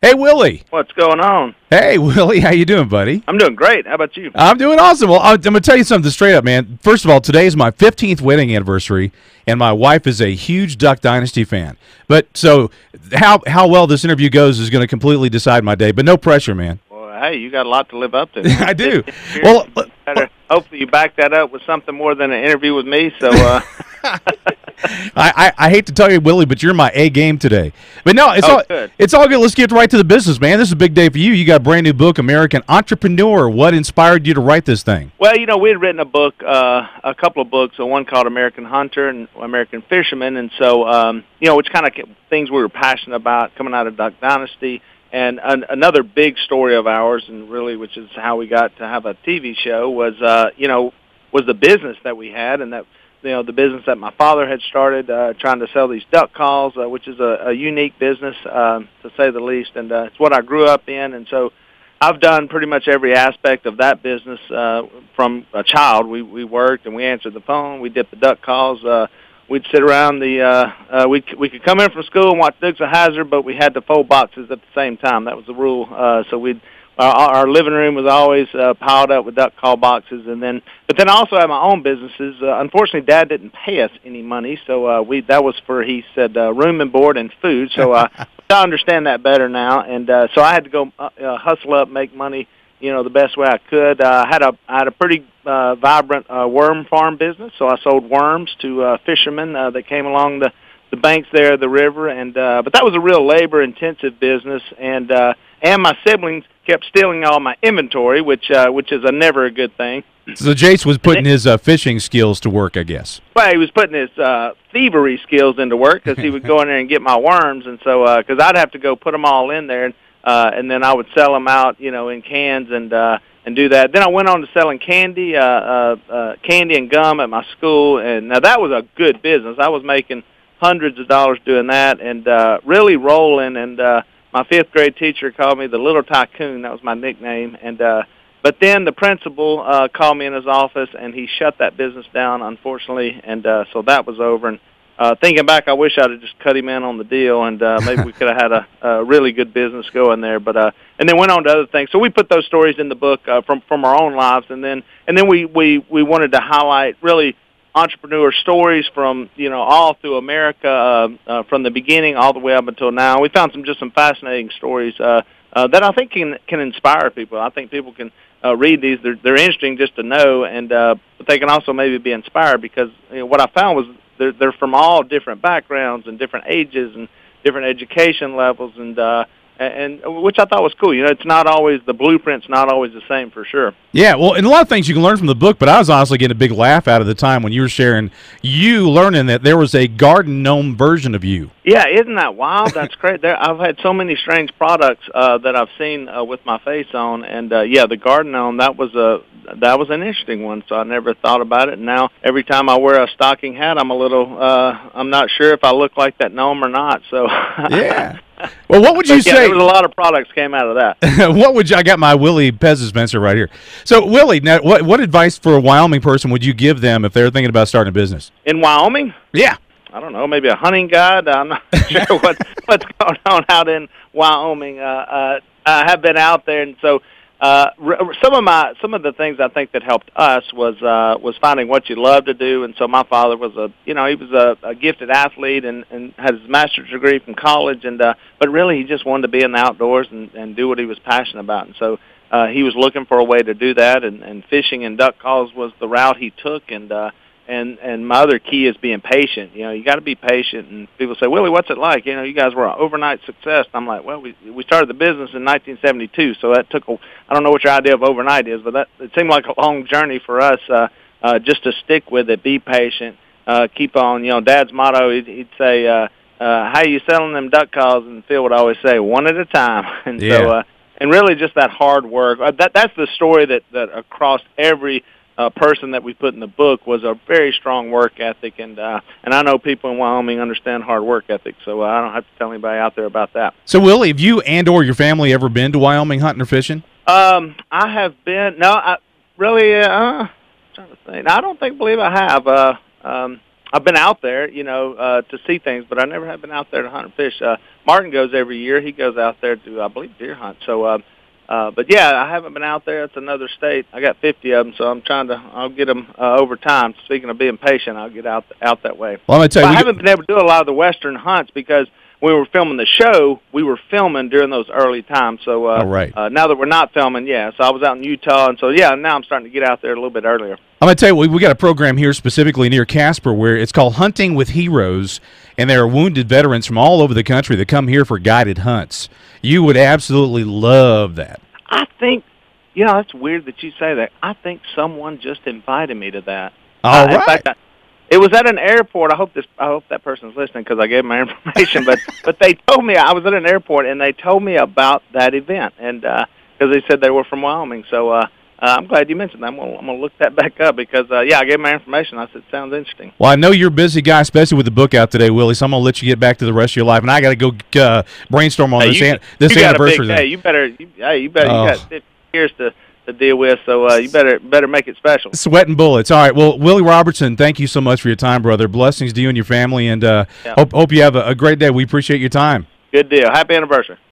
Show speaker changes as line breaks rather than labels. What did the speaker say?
Hey, Willie.
What's going on?
Hey, Willie. How you doing, buddy?
I'm doing great. How about you?
I'm doing awesome. Well, I'm going to tell you something straight up, man. First of all, today is my 15th wedding anniversary, and my wife is a huge Duck Dynasty fan. But so how well this interview goes is going to completely decide my day, but no pressure, man.
Well, hey, you got a lot to live up to.
I do. Well,
hopefully you back that up with something more than an interview with me. So
I hate to tell you, Willie, but you're my A game today. But no,
good.
It's all good. Let's get right to the business, man. This is a big day for you. You got a brand new book, American Entrepreneur. What inspired you to write this thing?
Well, we had written a book, a couple of books, one called American Hunter and American Fisherman, and so which kind of things we were passionate about coming out of Duck Dynasty. And another big story of ours, and really, which is how we got to have a TV show, was the business that we had, and that the business that my father had started, trying to sell these duck calls, which is a unique business to say the least, and it's what I grew up in, and so I've done pretty much every aspect of that business from a child. We worked and we answered the phone, we dipped the duck calls. We'd sit around we could come in from school and watch Dukes of Hazzard, but we had to fold boxes at the same time. That was the rule. So our living room was always piled up with duck call boxes, but then I also had my own businesses. Unfortunately, Dad didn't pay us any money, so that was for, he said, room and board and food. So I understand that better now, and so I had to go hustle up, make money, the best way I could. I had a pretty vibrant worm farm business, so I sold worms to fishermen that came along the banks there of the river, and but that was a real labor-intensive business, and my siblings kept stealing all my inventory, which is never a good thing.
So Jace was putting his fishing skills to work, I guess.
Well, he was putting his thievery skills into work because he would go in there and get my worms, and so because I'd have to go put them all in there, and then I would sell them out, in cans and do that. Then I went on to selling candy and gum at my school, and now that was a good business. I was making hundreds of dollars doing that, and really rolling. And my fifth grade teacher called me the Little Tycoon. That was my nickname. And but then the principal called me in his office, and he shut that business down, unfortunately. And so that was over. And thinking back, I wish I'd have just cut him in on the deal, and maybe we could have had a really good business going there. But and then went on to other things. So we put those stories in the book from our own lives, and then we wanted to highlight really entrepreneur stories from all through America, from the beginning all the way up until now. We found some fascinating stories that I think can inspire people. I think people can read these. They're interesting just to know, and but they can also maybe be inspired because what I found was they're from all different backgrounds and different ages and different education levels, and which I thought was cool. It's not always, the blueprint's not always the same for sure.
Yeah, well, and a lot of things you can learn from the book, but I was honestly getting a big laugh out of the time when you were sharing, you learning that there was a garden gnome version of you.
Yeah, isn't that wild? That's great. I've had so many strange products that I've seen with my face on, and the garden gnome, that was an interesting one, so I never thought about it. And now every time I wear a stocking hat, I'm I'm not sure if I look like that gnome or not. So
yeah. Well, what would you say?
There was a lot of products came out of that.
I got my Willie Pez dispenser right here. So, Willie, now, what advice for a Wyoming person would you give them if they're thinking about starting a business?
In Wyoming?
Yeah.
I don't know, maybe a hunting guide. I'm not sure what's going on out in Wyoming. I have been out there, and so some of the things I think that helped us was finding what you love to do. And so my father was he was a gifted athlete and had his master's degree from college, and but really he just wanted to be in the outdoors and do what he was passionate about. And so he was looking for a way to do that, and fishing and duck calls was the route he took. And my other key is being patient. You got to be patient. And people say, Willie, what's it like? You guys were an overnight success. And I'm like, well, we started the business in 1972, so that took I don't know what your idea of overnight is, but it seemed like a long journey for us just to stick with it, be patient, keep on. Dad's motto, he'd say, how you selling them duck calls? And Phil would always say, one at a time. And so, and really just that hard work. That's the story that across every person that we put in the book was a very strong work ethic, and I know people in Wyoming understand hard work ethic, so I don't have to tell anybody out there about that.
So, Willie, have you and/or your family ever been to Wyoming hunting or fishing?
I have been. No, I really. Trying to think. I don't believe I have. I've been out there, to see things, but I never have been out there to hunt and fish. Martin goes every year. He goes out there to, I believe, deer hunt. So, but yeah, I haven't been out there. It's another state. I got 50 of them, so I'll get them over time. Speaking of being patient, I'll get out that way.
Well, I'm gonna tell you,
I haven't been able to do a lot of the western hunts because when we were filming the show, we were filming during those early times. So
right.
Now that we're not filming, so I was out in Utah, and so now I'm starting to get out there a little bit earlier.
I'm going to tell you, we got a program here specifically near Casper where it's called Hunting with Heroes, and there are wounded veterans from all over the country that come here for guided hunts. You would absolutely love that.
I think, it's weird that you say that. I think someone just invited me to that.
All right.
In fact, it was at an airport. I hope that person's listening because I gave my information. but they told me I was at an airport and they told me about that event, and because they said they were from Wyoming. So I'm glad you mentioned that. I'm gonna look that back up because I gave my information. I said sounds interesting.
Well, I know you're a busy guy, especially with the book out today, Willie. So I'm gonna let you get back to the rest of your life, and I got to go brainstorm on this anniversary.
Hey, you got 50 years to deal with, so you better make it special.
Sweating bullets. All right. Well, Willie Robertson, thank you so much for your time, brother. Blessings to you and your family, and hope you have a great day. We appreciate your time.
Good deal. Happy anniversary.